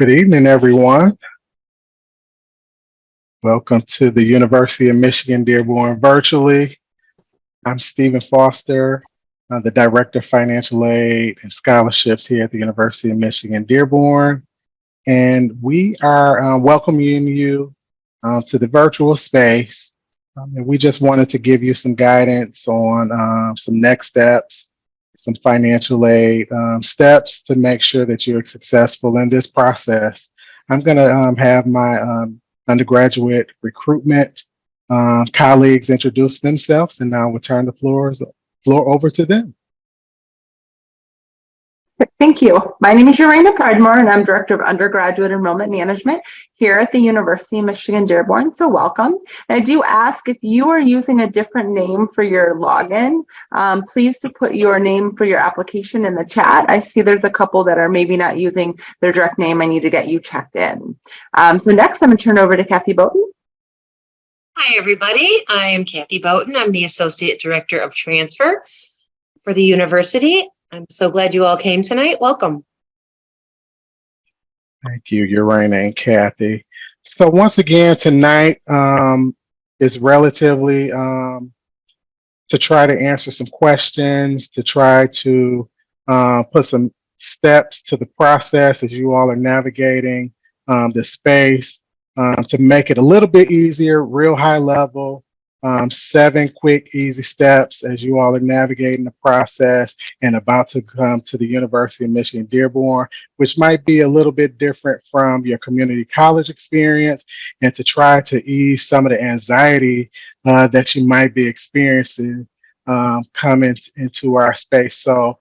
Good evening, everyone. Welcome to the University of Michigan-Dearborn virtually. I'm Stephen Foster, the Director of Financial Aid and Scholarships here at the University of Michigan-Dearborn. And we are welcoming you to the virtual space. And we just wanted to give you some guidance on some next steps, some financial aid steps to make sure that you're successful in this process. I'm going to have my undergraduate recruitment colleagues introduce themselves, and now we'll turn the floor over to them. Thank you. My name is Urena Pridemore, and I'm Director of Undergraduate Enrollment Management here at the University of Michigan-Dearborn, so welcome. And I do ask, if you are using a different name for your login, please to put your name for your application in the chat. I see there's a couple that are maybe not using their direct name. I need to get you checked in. So next, I'm going to turn over to Kathy Bowden. Hi, everybody. I am Kathy Bowden. I'm the Associate Director of Transfer for the university. I'm so glad you all came tonight. Welcome. Thank you, Urena and Kathy. So once again, tonight is relatively to try to answer some questions, to try to put some steps to the process as you all are navigating the space to make it a little bit easier, real high level. 7 quick, easy steps as you all are navigating the process and about to come to the University of Michigan-Dearborn, which might be a little bit different from your community college experience, and to try to ease some of the anxiety that you might be experiencing coming into our space. So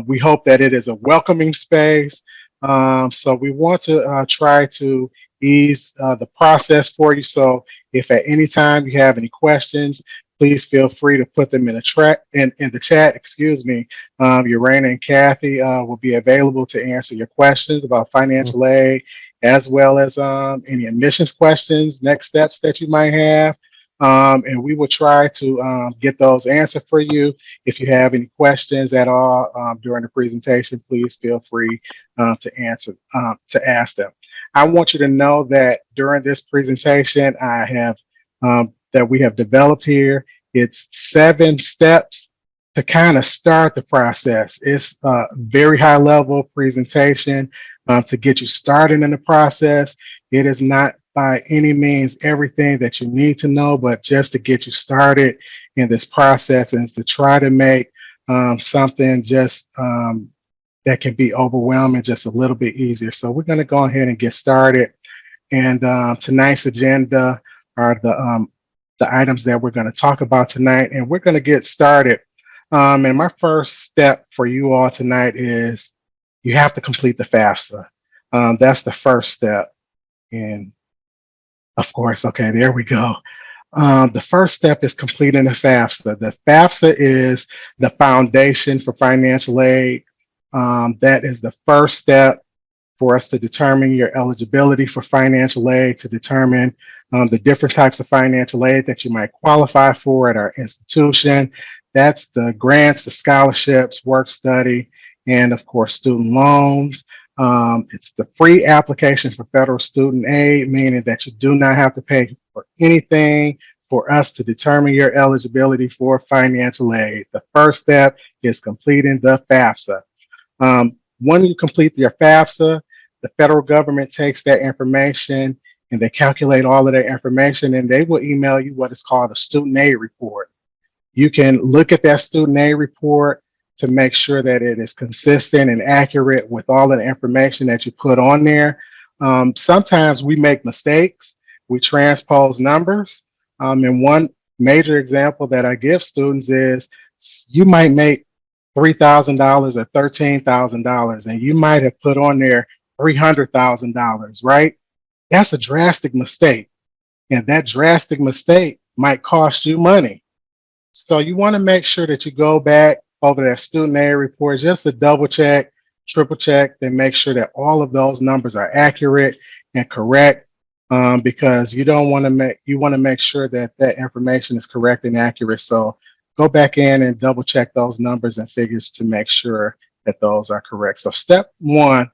we hope that it is a welcoming space. So we want to try to ease the process for you. So if at any time you have any questions, please feel free to put them in the chat. Excuse me. Urena and Kathy will be available to answer your questions about financial aid, as well as any admissions questions, next steps that you might have. And we will try to get those answered for you. If you have any questions at all during the presentation, please feel free to ask them. I want you to know that during this presentation, I have that we have developed here. It's 7 steps to kind of start the process. It's a very high level presentation to get you started in the process. It is not by any means everything that you need to know, but just to get you started in this process and to try to make something just that can be overwhelming just a little bit easier. So we're going to go ahead and get started. And tonight's agenda are the items that we're going to talk about tonight, and we're going to get started. And my first step for you all tonight is you have to complete the FAFSA. That's the first step. And of course, okay, there we go. The first step is completing the FAFSA. The FAFSA is the foundation for financial aid. That is the first step for us to determine your eligibility for financial aid, to determine the different types of financial aid that you might qualify for at our institution. That's the grants, the scholarships, work study, and of course, student loans. It's the free application for federal student aid, meaning that you do not have to pay for anything for us to determine your eligibility for financial aid. The first step is completing the FAFSA. When you complete your FAFSA, the federal government takes that information and they calculate all of that information, and they will email you what is called a student aid report. You can look at that student aid report to make sure that it is consistent and accurate with all of the information that you put on there. Sometimes we make mistakes. We transpose numbers. And one major example that I give students is you might make $3,000 or $13,000, and you might have put on there $300,000, right? That's a drastic mistake. And that drastic mistake might cost you money. So you want to make sure that you go back over that student aid report just to double check, triple check, and make sure that all of those numbers are accurate and correct, because you want to make sure that that information is correct and accurate. So go back in and double check those numbers and figures to make sure that those are correct. So step 1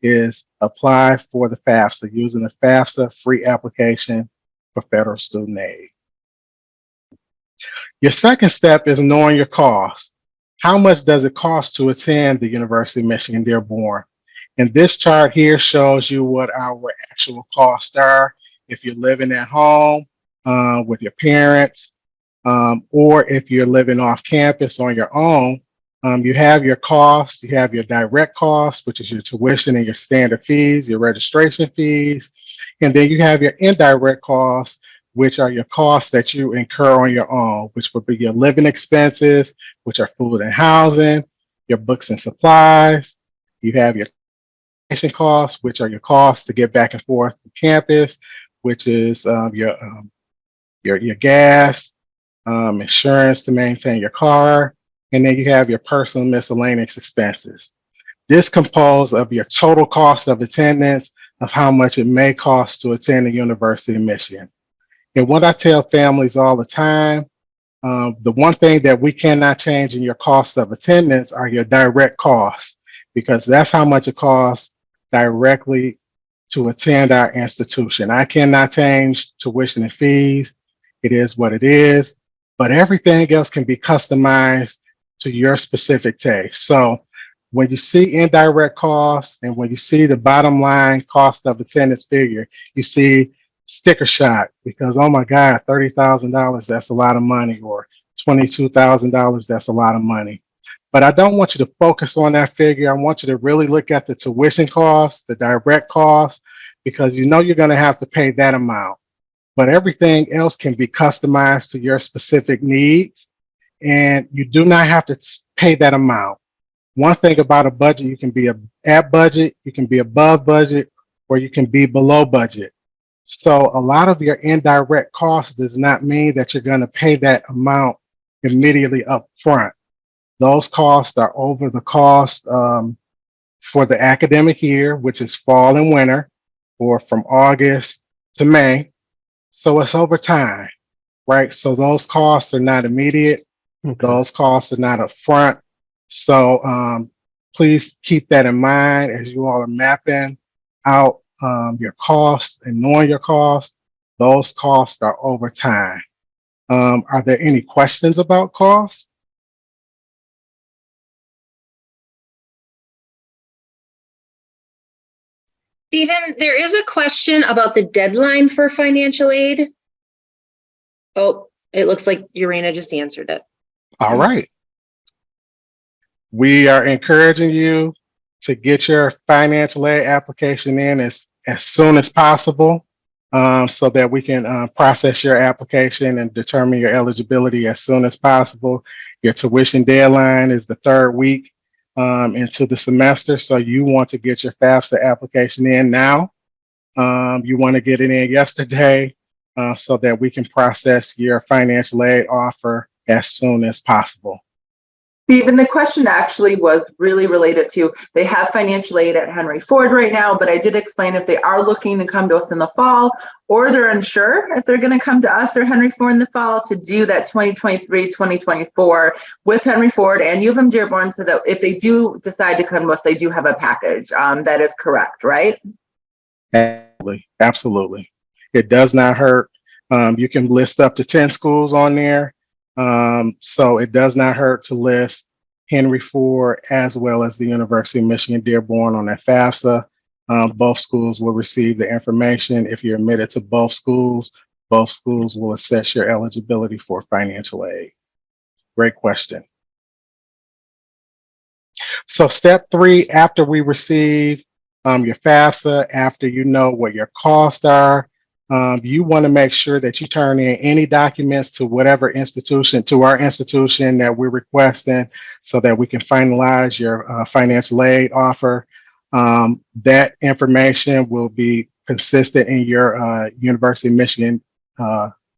is apply for the FAFSA using the FAFSA free application for federal student aid. Your second step is knowing your cost. How much does it cost to attend the University of Michigan-Dearborn? And this chart here shows you what our actual costs are if you're living at home with your parents, or if you're living off campus on your own. You have your costs, you have your direct costs, which is your tuition and your standard fees, your registration fees, and then you have your indirect costs, which are your costs that you incur on your own, which would be your living expenses, which are food and housing, your books and supplies. You have your transportation costs, which are your costs to get back and forth to campus, which is your gas, insurance to maintain your car, and then you have your personal miscellaneous expenses. This composed of your total cost of attendance of how much it may cost to attend the University of Michigan. And what I tell families all the time, the one thing that we cannot change in your cost of attendance are your direct costs, because that's how much it costs directly to attend our institution. I cannot change tuition and fees. It is what it is, but everything else can be customized to your specific taste. So when you see indirect costs and when you see the bottom line cost of attendance figure, you see sticker shock because, oh my God, $30,000, that's a lot of money, or $22,000, that's a lot of money. But I don't want you to focus on that figure. I want you to really look at the tuition costs, the direct costs, because you know you're going to have to pay that amount. But everything else can be customized to your specific needs, and you do not have to pay that amount. One thing about a budget, you can be at budget, you can be above budget, or you can be below budget. So a lot of your indirect costs does not mean that you're going to pay that amount immediately up front. Those costs are over the cost for the academic year, which is fall and winter, or from August to May. So it's over time, right? So those costs are not immediate. Okay. Those costs are not upfront. So please keep that in mind as you all are mapping out your costs and knowing your costs. Those costs are over time. Are there any questions about costs? Stephen, there is a question about the deadline for financial aid. Oh, it looks like Urena just answered it. All right. We are encouraging you to get your financial aid application in as soon as possible, so that we can process your application and determine your eligibility as soon as possible. Your tuition deadline is the third week into the semester, so you want to get your FAFSA application in now. You want to get it in yesterday so that we can process your financial aid offer as soon as possible. Stephen, the question actually was really related to, they have financial aid at Henry Ford right now, but I did explain if they are looking to come to us in the fall, or they're unsure if they're going to come to us or Henry Ford in the fall, to do that 2023-2024 with Henry Ford and U of M Dearborn, so that if they do decide to come to us, they do have a package. That is correct, right? Absolutely. Absolutely. It does not hurt. You can list up to 10 schools on there. So it does not hurt to list Henry Ford as well as the University of Michigan-Dearborn on that FAFSA. Both schools will receive the information. If you're admitted to both schools will assess your eligibility for financial aid. Great question. So step 3, after we receive your FAFSA, after you know what your costs are, you want to make sure that you turn in any documents to whatever institution, to our institution that we're requesting, so that we can finalize your financial aid offer. That information will be consistent in your University of Michigan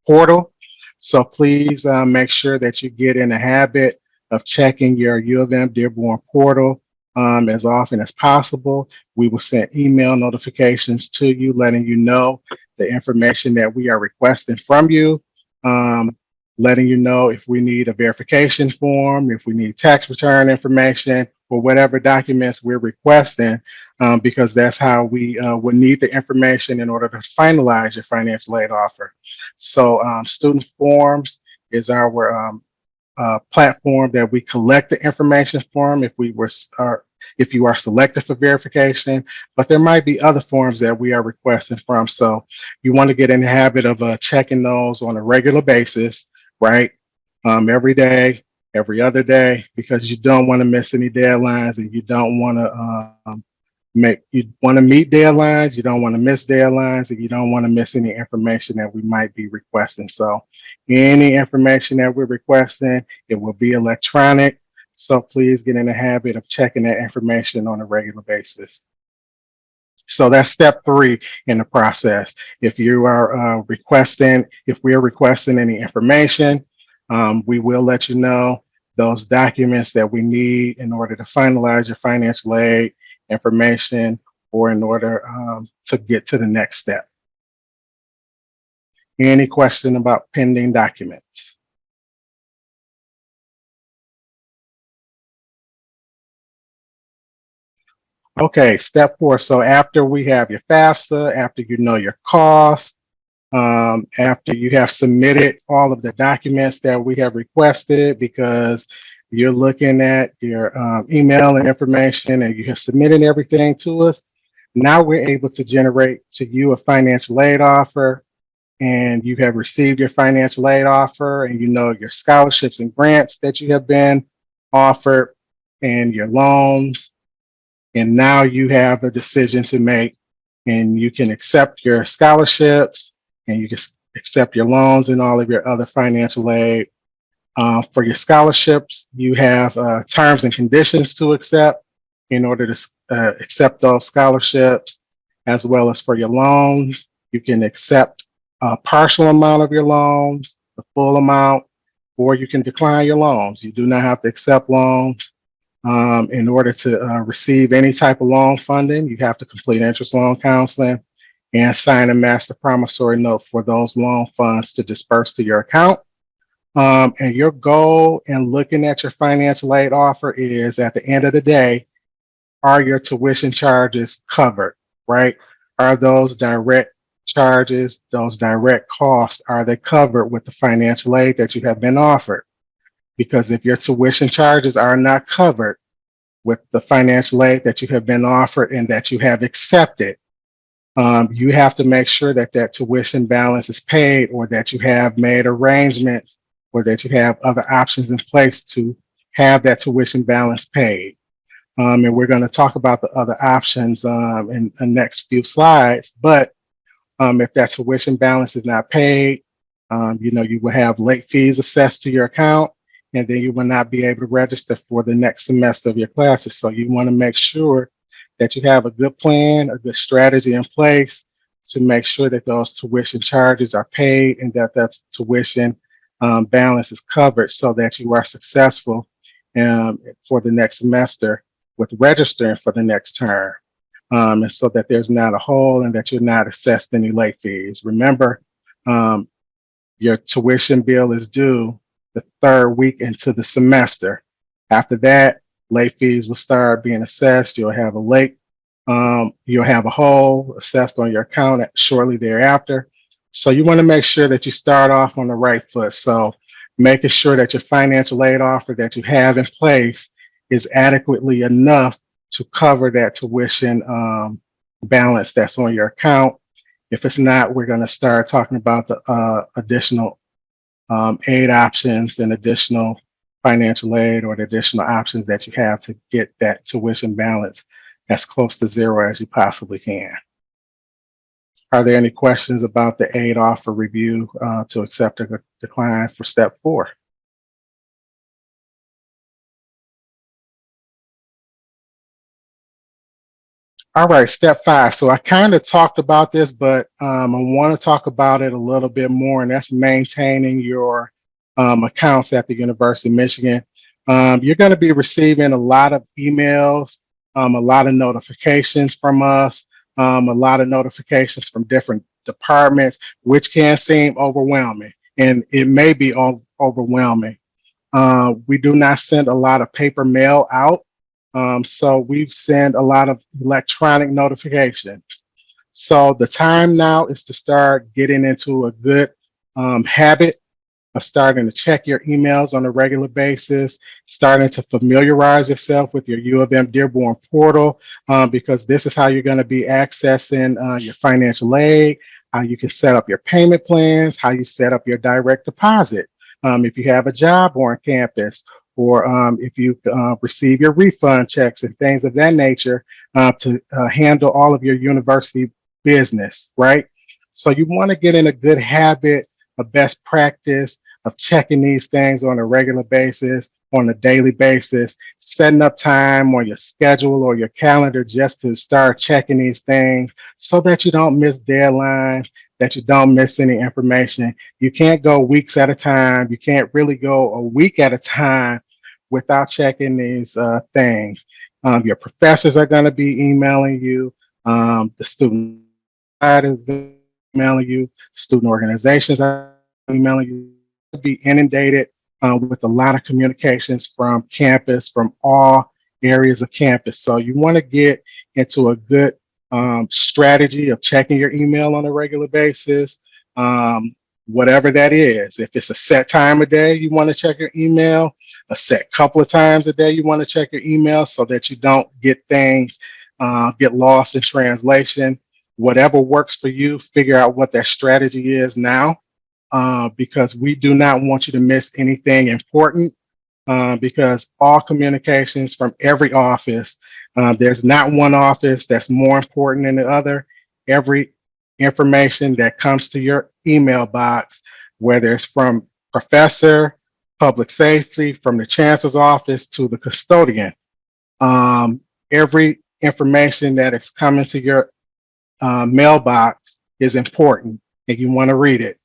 portal. So please make sure that you get in the habit of checking your U of M Dearborn portal as often as possible. We will send email notifications to you, letting you know the information that we are requesting from you, letting you know if we need a verification form, if we need tax return information, or whatever documents we're requesting, because that's how we would need the information in order to finalize your financial aid offer. So student forms is our platform that we collect the information from if you are selected for verification, but there might be other forms that we are requesting from. So you want to get in the habit of checking those on a regular basis, right? Every day, every other day, because you don't want to miss any deadlines, and you don't want to you want to meet deadlines, you don't want to miss deadlines, and you don't want to miss any information that we might be requesting. So any information that we're requesting, it will be electronic. So please get in the habit of checking that information on a regular basis. So that's step 3 in the process. If you are if we are requesting any information, we will let you know those documents that we need in order to finalize your financial aid information, or in order to get to the next step. Any question about pending documents? Okay, step 4. So after we have your FAFSA, after you know your cost, after you have submitted all of the documents that we have requested, because you're looking at your email and information and you have submitted everything to us, now we're able to generate to you a financial aid offer, and you have received your financial aid offer, and you know your scholarships and grants that you have been offered, and your loans. And now you have a decision to make, and you can accept your scholarships, and you just accept your loans and all of your other financial aid. For your scholarships, you have terms and conditions to accept in order to accept those scholarships, as well as for your loans. You can accept a partial amount of your loans, the full amount, or you can decline your loans. You do not have to accept loans. In order to receive any type of loan funding, you have to complete interest loan counseling and sign a master promissory note for those loan funds to disperse to your account. And your goal in looking at your financial aid offer is, at the end of the day, are your tuition charges covered, right? Are those direct charges, those direct costs, are they covered with the financial aid that you have been offered? Because if your tuition charges are not covered with the financial aid that you have been offered and that you have accepted, you have to make sure that that tuition balance is paid, or that you have made arrangements, or that you have other options in place to have that tuition balance paid. And we're going to talk about the other options in the next few slides. But if that tuition balance is not paid, you will have late fees assessed to your account, and then you will not be able to register for the next semester of your classes. So you want to make sure that you have a good plan, a good strategy in place to make sure that those tuition charges are paid, and that that tuition balance is covered, so that you are successful for the next semester with registering for the next term. And so that there's not a hole, and that you're not assessed any late fees. Remember, your tuition bill is due the 3rd week into the semester. After that, late fees will start being assessed. You'll have a hole assessed on your account shortly thereafter. So you want to make sure that you start off on the right foot. So making sure that your financial aid offer that you have in place is adequately enough to cover that tuition balance that's on your account. If it's not, we're going to start talking about the additional aid options and additional financial aid, or the additional options that you have to get that tuition balance as close to zero as you possibly can. Are there any questions about the aid offer review to accept or decline for step 4? All right, step 5. So I kind of talked about this, but I want to talk about it a little bit more, and that's maintaining your accounts at the University of Michigan. You're going to be receiving a lot of emails, a lot of notifications from us, a lot of notifications from different departments, which can seem overwhelming, and it may be overwhelming. We do not send a lot of paper mail out. So we send a lot of electronic notifications. So the time now is to start getting into a good habit of starting to check your emails on a regular basis, starting to familiarize yourself with your U of M Dearborn portal, because this is how you're going to be accessing your financial aid, how you can set up your payment plans, how you set up your direct deposit. If you have a job on campus, or if you receive your refund checks and things of that nature, to handle all of your university business, right? So you want to get in a good habit, a best practice of checking these things on a regular basis, on a daily basis, setting up time on your schedule or your calendar just to start checking these things so that you don't miss deadlines, that you don't miss any information. You can't go weeks at a time. You can't really go a week at a time without checking these things. Your professors are going to be emailing you. The student side is emailing you. Student organizations are emailing you. You'll be inundated with a lot of communications from campus, from all areas of campus. So you want to get into a good strategy of checking your email on a regular basis, whatever that is. If it's a set time a day, you want to check your email. A set couple of times a day, you want to check your email so that you don't get things get lost in translation. Whatever works for you, figure out what that strategy is now, because we do not want you to miss anything important, because all communications from every office, there's not one office that's more important than the other. Every information that comes to your email box, whether it's from professor, public safety, from the chancellor's office to the custodian, every information that is coming to your mailbox is important and you want to read it.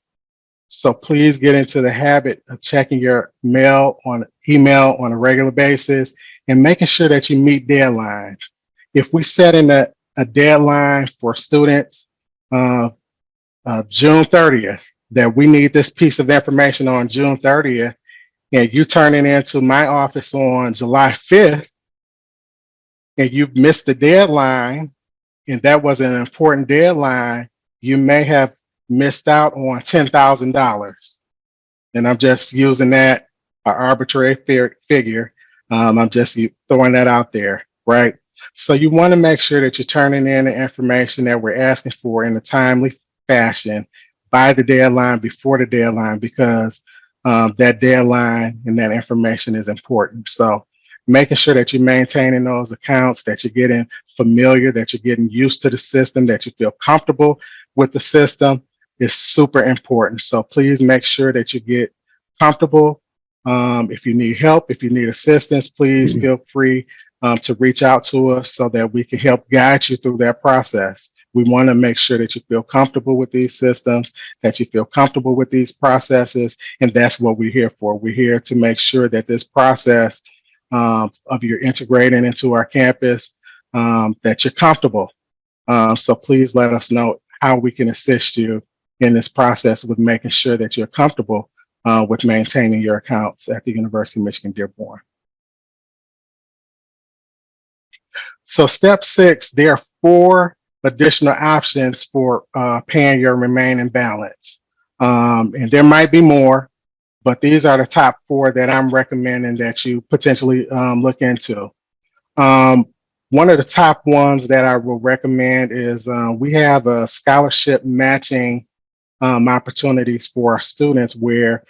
So please get into the habit of checking your email on a regular basis and making sure that you meet deadlines. If we set in a deadline for students, June 30th, that we need this piece of information on June 30th, and you turn it into my office on July 5th, and you've missed the deadline, and that was an important deadline, you may have missed out on $10,000. And I'm just using that arbitrary figure. I'm just throwing that out there, right? So you want to make sure that you're turning in the information that we're asking for in a timely fashion by the deadline, before the deadline, because that deadline and that information is important. So making sure that you're maintaining those accounts, that you're getting familiar, that you're getting used to the system, that you feel comfortable with the system is super important. So please make sure that you get comfortable. If you need help, if you need assistance, please feel free to reach out to us so that we can help guide you through that process. We want to make sure that you feel comfortable with these systems, that you feel comfortable with these processes, and that's what we're here for. We're here to make sure that this process of your integrating into our campus, that you're comfortable. So please let us know how we can assist you in this process with making sure that you're comfortable with maintaining your accounts at the University of Michigan-Dearborn. So step 6, there are 4 additional options for paying your remaining balance. And there might be more, but these are the top 4 that I'm recommending that you potentially look into. One of the top ones that I will recommend is we have a scholarship matching opportunities for our students where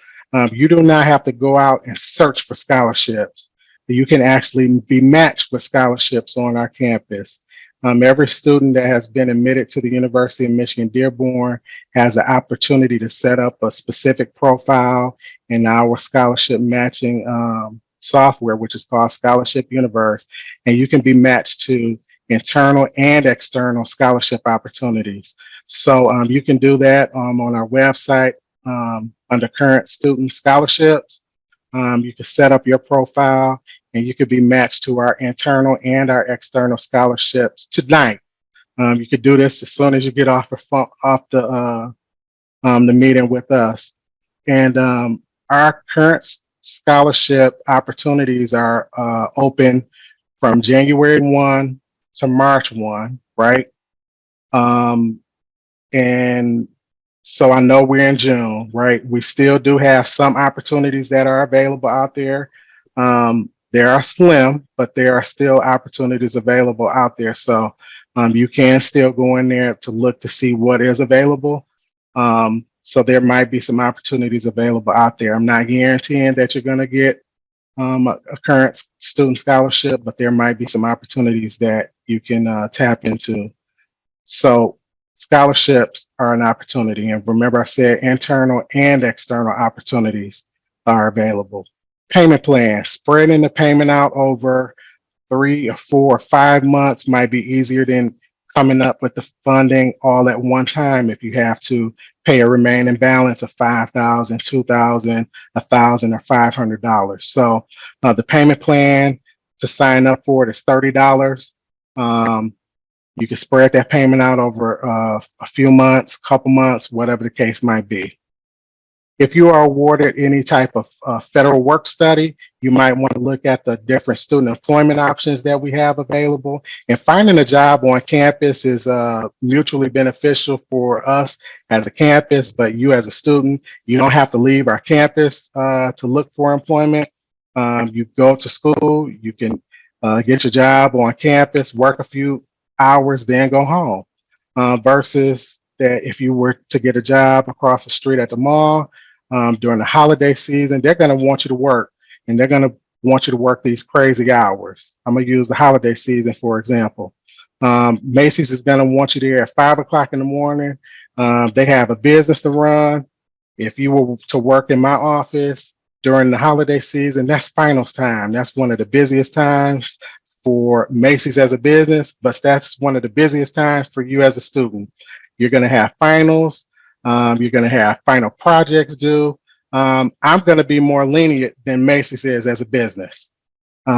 you do not have to go out and search for scholarships. You can actually be matched with scholarships on our campus. Every student that has been admitted to the University of Michigan-Dearborn has the opportunity to set up a specific profile in our scholarship matching software, which is called Scholarship Universe, and you can be matched to internal and external scholarship opportunities. So you can do that on our website under current student scholarships. You can set up your profile and you could be matched to our internal and our external scholarships tonight. You could do this as soon as you get off the meeting with us. And our current scholarship opportunities are open from January 1 to March 1, right? And so I know we're in June, right? We still do have some opportunities that are available out there. They are slim, but there are still opportunities available out there. So you can still go in there to look to see what is available. So there might be some opportunities available out there. I'm not guaranteeing that you're going to get a current student scholarship, but there might be some opportunities that you can tap into. So scholarships are an opportunity. And remember, I said internal and external opportunities are available. Payment plans, spreading the payment out over 3 or 4 or 5 months might be easier than coming up with the funding all at one time if you have to pay a remaining balance of $5,000, $2,000, $1,000, or $500. So the payment plan to sign up for it is $30. You can spread that payment out over a few months, couple months, whatever the case might be. If you are awarded any type of federal work study, you might want to look at the different student employment options that we have available. And finding a job on campus is mutually beneficial for us as a campus, but you as a student, you don't have to leave our campus to look for employment. You go to school, you can get your job on campus, work a few hours, then go home. Versus that if you were to get a job across the street at the mall during the holiday season, they're going to want you to work, and they're going to want you to work these crazy hours. I'm going to use the holiday season, for example. Macy's is going to want you there at 5 o'clock in the morning. They have a business to run. If you were to work in my office during the holiday season, that's finals time. That's one of the busiest times for Macy's as a business, but that's one of the busiest times for you as a student. You're going to have finals. You're going to have final projects due. I'm going to be more lenient than Macy's is as a business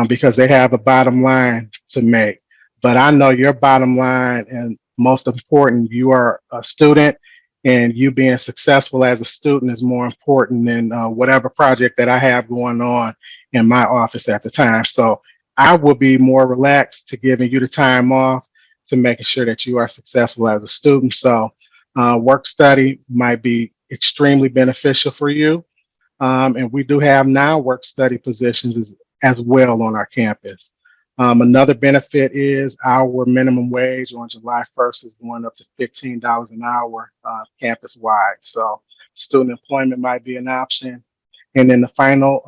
because they have a bottom line to make. But I know your bottom line, and most important, you are a student, and you being successful as a student is more important than whatever project that I have going on in my office at the time. So I will be more relaxed to giving you the time off to making sure that you are successful as a student. So work study might be extremely beneficial for you. And we do have now work study positions as well on our campus. Another benefit is our minimum wage on July 1st is going up to $15 an hour campus-wide. So student employment might be an option. And then the final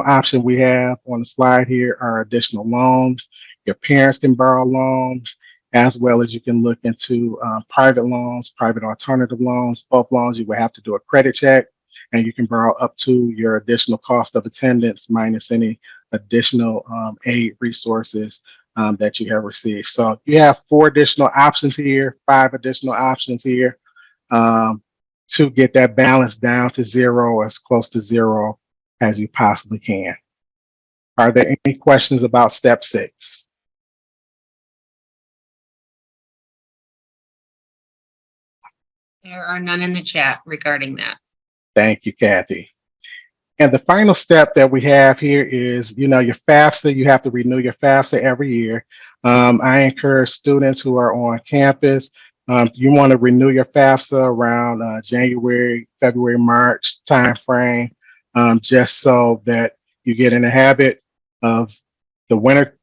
option we have on the slide here are additional loans. Your parents can borrow loans, as well as you can look into private loans, private alternative loans. Both loans, you will have to do a credit check, and you can borrow up to your additional cost of attendance minus any additional aid resources that you have received. So you have 4 additional options here, 5 additional options here to get that balance down to zero or as close to zero as you possibly can. Are there any questions about step 6? There are none in the chat regarding that. Thank you, Kathy. And the final step that we have here is, your FAFSA. You have to renew your FAFSA every year. I encourage students who are on campus, you want to renew your FAFSA around January, February, March timeframe, just so that you get in the habit of the winter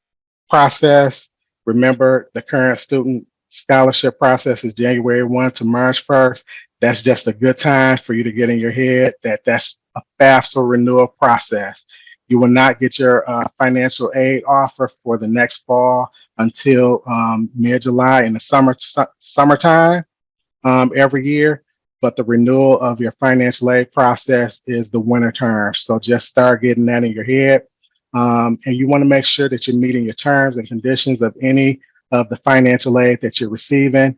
process. Remember, the current student scholarship process is January 1 to March 1st. That's just a good time for you to get in your head that that's a FAFSA renewal process. You will not get your financial aid offer for the next fall until mid-July in the summertime every year. But the renewal of your financial aid process is the winter term. So just start getting that in your head. And you want to make sure that you're meeting your terms and conditions of any of the financial aid that you're receiving.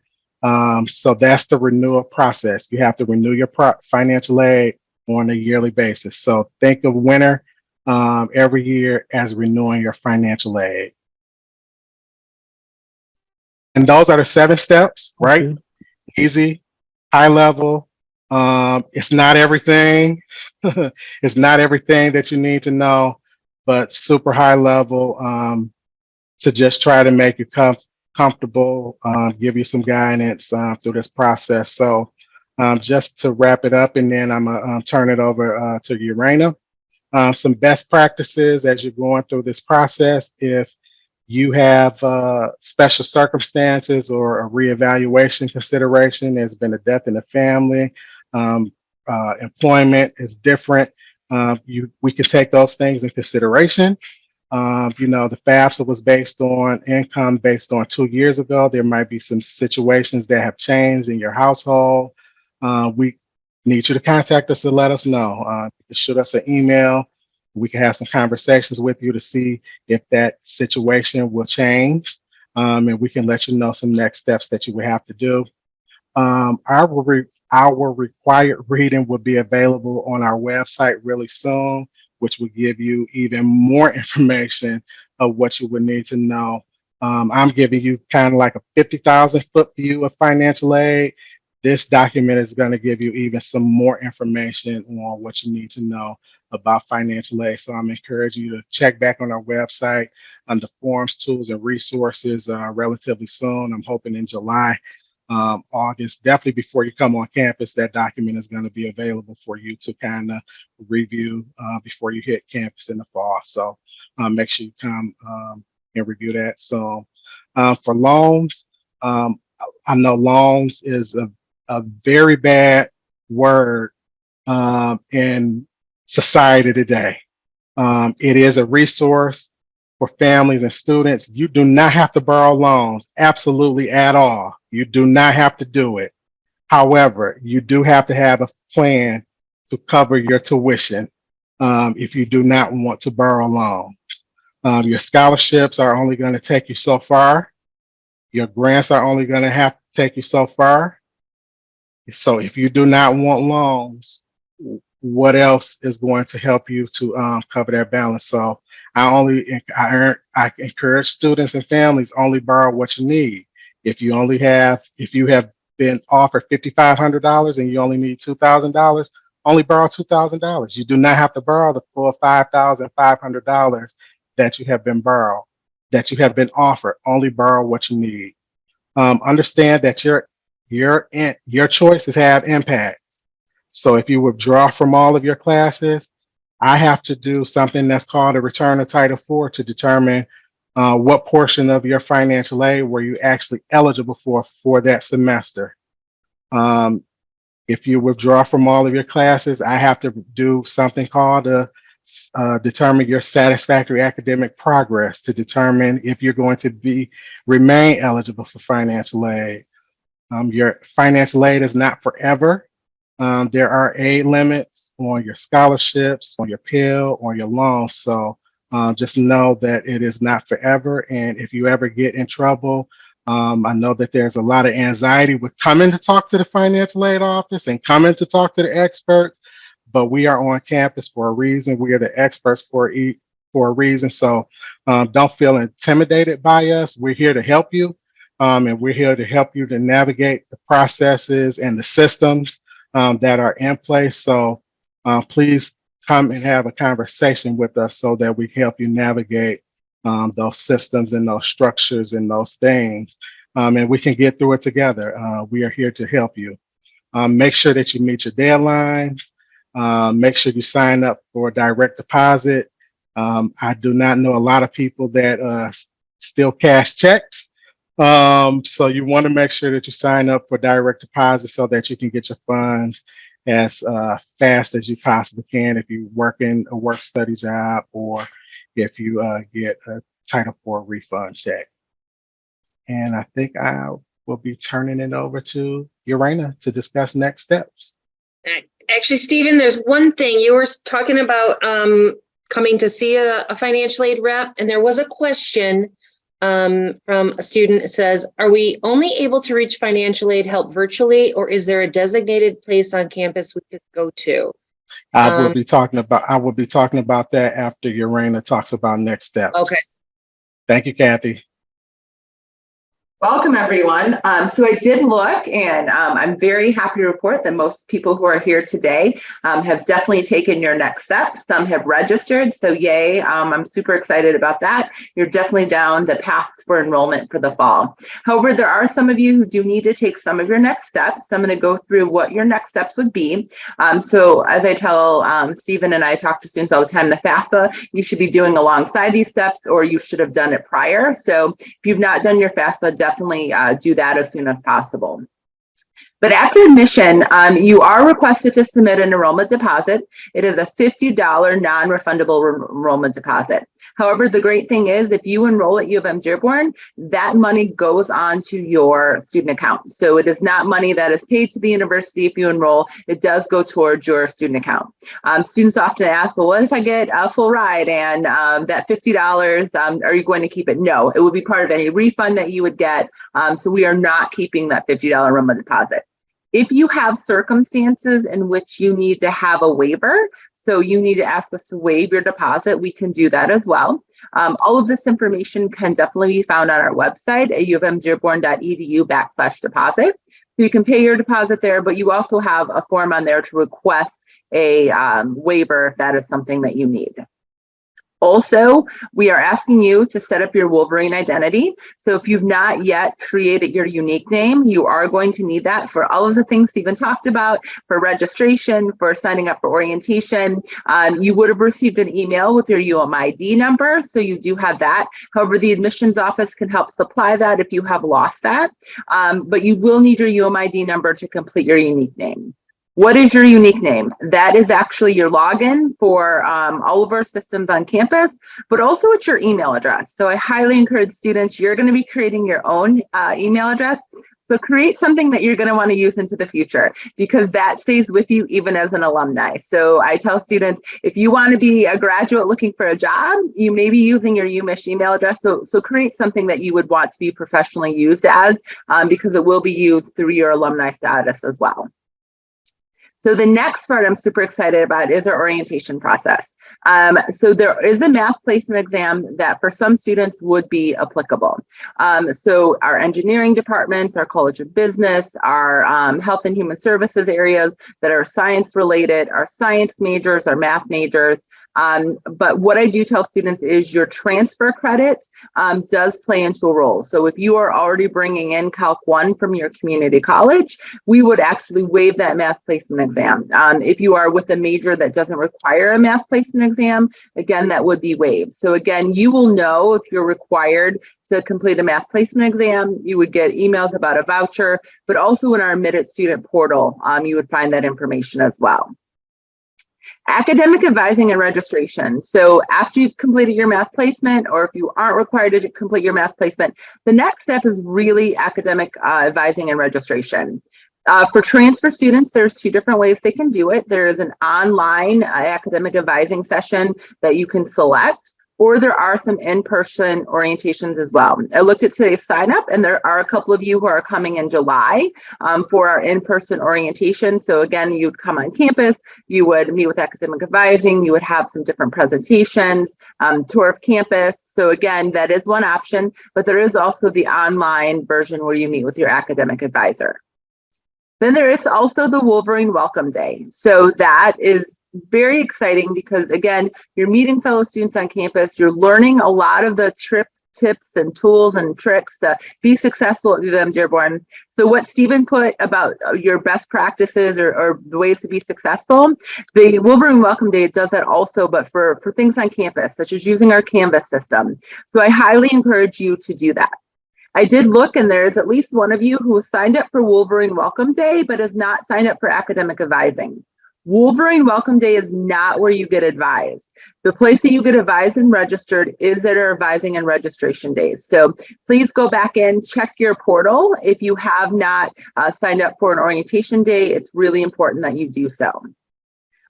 So that's the renewal process. You have to renew your financial aid on a yearly basis. So think of winter every year as renewing your financial aid. And those are the 7 steps, right? Mhm. Easy, high level. It's not everything. It's not everything that you need to know, but super high level, to just try to make you comfortable, give you some guidance through this process. So just to wrap it up, and then I'm going to turn it over to Urena. Some best practices as you're going through this process. If you have special circumstances or a reevaluation consideration, there's been a death in the family, um, employment is different, we can take those things in consideration. The FAFSA was based on income based on 2 years ago. There might be some situations that have changed in your household. We need you to contact us to let us know. You can shoot us an email. We can have some conversations with you to see if that situation will change. And we can let you know some next steps that you would have to do. Our required reading will be available on our website really soon, which will give you even more information of what you would need to know. I'm giving you kind of like a 50,000 foot view of financial aid. This document is going to give you even some more information on what you need to know about financial aid. So I'm encouraging you to check back on our website under forms, tools, and resources relatively soon. I'm hoping in July, August, definitely before you come on campus, that document is going to be available for you to kind of review before you hit campus in the fall. So make sure you come and review that. So for loans, I know loans is a very bad word in society today. It is a resource for families and students. You do not have to borrow loans, absolutely at all. You do not have to do it. However, you do have to have a plan to cover your tuition if you do not want to borrow loans. Your scholarships are only going to take you so far. Your grants are only going to have to take you so far. So if you do not want loans, what else is going to help you to cover that balance? So I encourage students and families only borrow what you need. If you have been offered $5,500 and you only need $2,000, only borrow $2,000. You do not have to borrow the full $5,500 that you have been offered. Only borrow what you need. Understand that your choices have impacts. So if you withdraw from all of your classes, I have to do something that's called a return of Title IV to determine what portion of your financial aid were you actually eligible for that semester. If you withdraw from all of your classes, I have to do something called determine your satisfactory academic progress to determine if you're going to remain eligible for financial aid. Your financial aid is not forever. There are aid limits on your scholarships, on your Pell, on your loans. So just know that it is not forever. And if you ever get in trouble, I know that there's a lot of anxiety with coming to talk to the financial aid office and coming to talk to the experts, but we are on campus for a reason. We are the experts for a reason. So don't feel intimidated by us. We're here to help you. And we're here to help you to navigate the processes and the systems that are in place. So please come and have a conversation with us so that we help you navigate those systems and those structures and those things. And we can get through it together. We are here to help you. Make sure that you meet your deadlines. Make sure you sign up for direct deposit. I do not know a lot of people that still cash checks. So you want to make sure that you sign up for direct deposit so that you can get your funds as fast as you possibly can if you work in a work study job or if you get a Title IV refund check. And I think I will be turning it over to Urena to discuss next steps. Actually, Stephen, there's one thing you were talking about coming to see a financial aid rep, and there was a question from a student. It says, are we only able to reach financial aid help virtually, or is there a designated place on campus we could go to? I will be talking about that after Urena talks about next steps. Okay. Thank you, Kathy. Welcome, everyone. So I did look, and I'm very happy to report that most people who are here today have definitely taken your next steps. Some have registered, so yay. I'm super excited about that. You're definitely down the path for enrollment for the fall. However, there are some of you who do need to take some of your next steps. So I'm going to go through what your next steps would be. So as I tell Stephen and I talk to students all the time, the FAFSA you should be doing alongside these steps, or you should have done it prior. So if you've not done your FAFSA, definitely do that as soon as possible. But after admission, you are requested to submit an enrollment deposit. It is a $50 non-refundable enrollment deposit. However, the great thing is if you enroll at U of M Dearborn, that money goes onto your student account. So it is not money that is paid to the university if you enroll. It does go towards your student account. Students often ask, well, what if I get a full ride and that $50, are you going to keep it? No, it would be part of any refund that you would get. So we are not keeping that $50 enrollment deposit. If you have circumstances in which you need to have a waiver, so you need to ask us to waive your deposit, we can do that as well. All of this information can definitely be found on our website at ufmdearborn.edu/deposit. So you can pay your deposit there, but you also have a form on there to request a waiver if that is something that you need. Also, we are asking you to set up your Wolverine identity. So if you've not yet created your unique name, you are going to need that for all of the things Stephen talked about, for registration, for signing up for orientation. You would have received an email with your UMID number, so you do have that. However, the admissions office can help supply that if you have lost that. But you will need your UMID number to complete your unique name. What is your unique name? That is actually your login for all of our systems on campus, but also it's your email address. So I highly encourage students, you're going to be creating your own email address. So create something that you're going to want to use into the future, because that stays with you even as an alumni. So I tell students, if you want to be a graduate looking for a job, you may be using your UMich email address. So create something that you would want to be professionally used as, because it will be used through your alumni status as well. So the next part I'm super excited about is our orientation process. So there is a math placement exam that for some students would be applicable. So our engineering departments, our College of Business, our health and human services areas that are science related, our science majors, our math majors. But what I do tell students is your transfer credit does play into a role. So if you are already bringing in Calc 1 from your community college, we would actually waive that math placement exam. If you are with a major that doesn't require a math placement exam, again, that would be waived. So again, you will know if you're required to complete a math placement exam. You would get emails about a voucher, but also in our admitted student portal, you would find that information as well. Academic advising and registration. So after you've completed your math placement, or if you aren't required to complete your math placement, the next step is really academic advising and registration. For transfer students, there's two different ways they can do it. There is an online academic advising session that you can select, or there are some in-person orientations as well. I looked at today's sign up, and there are a couple of you who are coming in July for our in-person orientation. So again, you'd come on campus, you would meet with academic advising, you would have some different presentations, tour of campus. So again, that is one option, but there is also the online version where you meet with your academic advisor. Then there is also the Wolverine Welcome Day. So that is very exciting because, again, you're meeting fellow students on campus. You're learning a lot of the tips and tools and tricks to be successful at U of M Dearborn. So what Stephen put about your best practices or the ways to be successful, the Wolverine Welcome Day does that also, but for things on campus, such as using our Canvas system. So I highly encourage you to do that. I did look, and there's at least one of you who signed up for Wolverine Welcome Day, but has not signed up for academic advising. Wolverine Welcome Day is not where you get advised. The place that you get advised and registered is at our advising and registration days. So please go back in, check your portal. If you have not signed up for an orientation day, it's really important that you do so.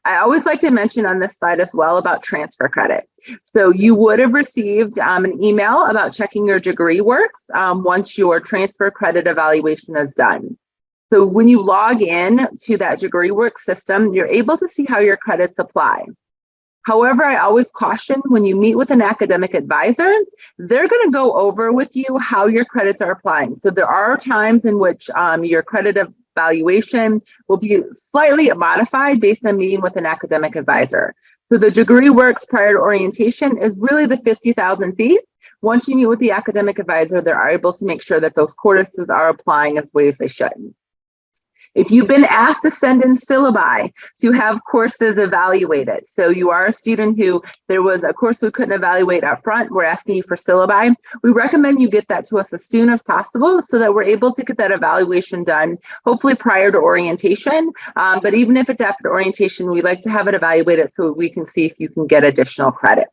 I always like to mention on this slide as well about transfer credit. So you would have received an email about checking your degree works once your transfer credit evaluation is done. So when you log in to that degree work system, you're able to see how your credits apply. However, I always caution when you meet with an academic advisor, they're going to go over with you how your credits are applying. So there are times in which your credit evaluation will be slightly modified based on meeting with an academic advisor. So the degree works prior to orientation is really the 50,000 feet. Once you meet with the academic advisor, they're able to make sure that those courses are applying as way as they should. If you've been asked to send in syllabi to have courses evaluated, so you are a student who there was a course we couldn't evaluate up front, we're asking you for syllabi, we recommend you get that to us as soon as possible so that we're able to get that evaluation done, hopefully prior to orientation. But even if it's after orientation, we like to have it evaluated so we can see if you can get additional credit.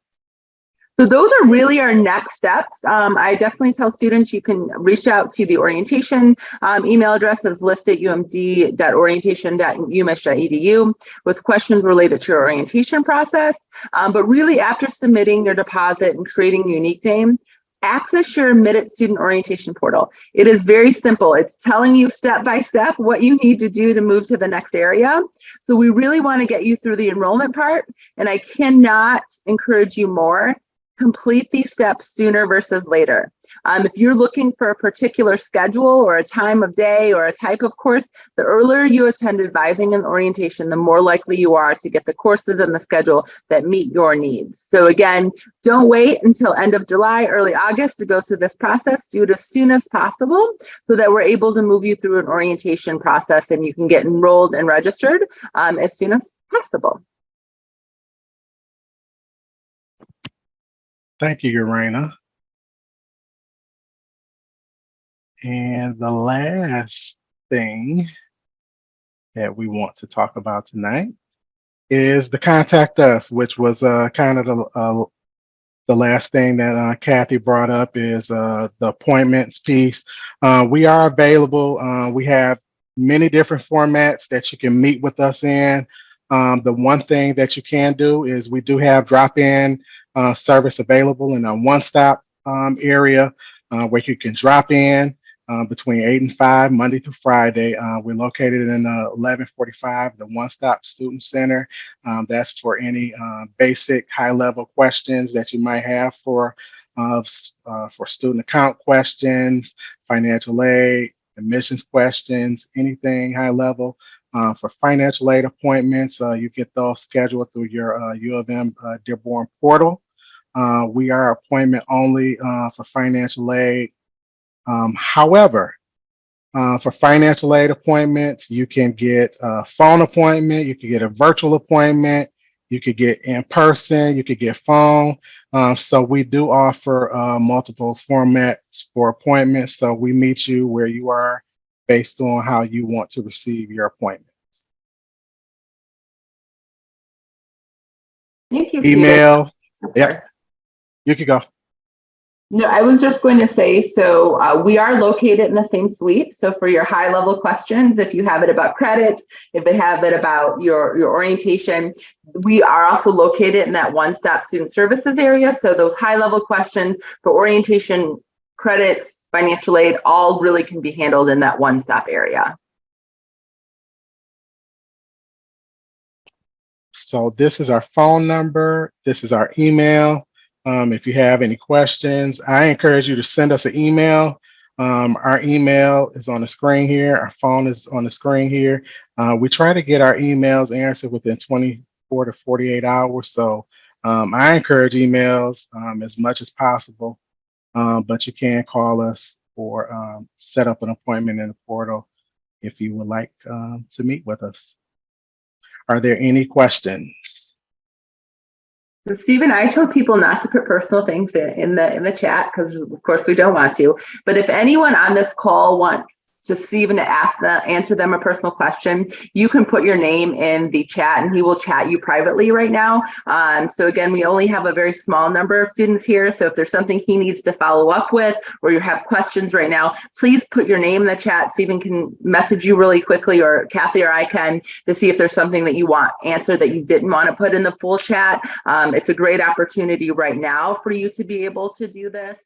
So those are really our next steps. I definitely tell students you can reach out to the orientation email address that's listed umd.orientation.umich.edu with questions related to your orientation process. But really after submitting your deposit and creating a unique name, access your admitted student orientation portal. It is very simple. It's telling you step by step what you need to do to move to the next area. So we really want to get you through the enrollment part, and I cannot encourage you more. Complete these steps sooner versus later. If you're looking for a particular schedule or a time of day or a type of course, the earlier you attend advising and orientation, the more likely you are to get the courses and the schedule that meet your needs. So again, don't wait until end of July, early August to go through this process. Do it as soon as possible so that we're able to move you through an orientation process and you can get enrolled and registered as soon as possible. Thank you, Urena. And the last thing that we want to talk about tonight is the contact us, which was kind of the last thing that Kathy brought up is the appointments piece. We are available. We have many different formats that you can meet with us in. The one thing that you can do is we do have drop-in service available in a one-stop area where you can drop in between 8 and 5, Monday through Friday. We're located in 1145, the One Stop Student Center. That's for any basic high-level questions that you might have for student account questions, financial aid, admissions questions, anything high-level. For financial aid appointments, you get those scheduled through your U of M Dearborn portal. We are appointment only for financial aid. However, for financial aid appointments, you can get a phone appointment, you can get a virtual appointment, you could get in person, you could get phone. So we do offer multiple formats for appointments. So we meet you where you are based on how you want to receive your appointments. Thank you, Email. Steven. Yeah, you could go. No, I was just going to say, so we are located in the same suite. So for your high level questions, if you have it about credits, if you have it about your orientation, we are also located in that one-stop student services area. So those high level questions for orientation, credits, financial aid, all really can be handled in that one-stop area. So this is our phone number. This is our email. If you have any questions, I encourage you to send us an email. Our email is on the screen here. Our phone is on the screen here. We try to get our emails answered within 24 to 48 hours. So I encourage emails as much as possible, but you can call us or set up an appointment in the portal if you would like to meet with us. Are there any questions? So Stephen, I told people not to put personal things in the chat because of course we don't want to. But if anyone on this call wants to Stephen to answer them a personal question, you can put your name in the chat and he will chat you privately right now. So again, we only have a very small number of students here. So if there's something he needs to follow up with or you have questions right now, please put your name in the chat. Stephen can message you really quickly, or Kathy or I can, to see if there's something that you want answered that you didn't want to put in the full chat. It's a great opportunity right now for you to be able to do this.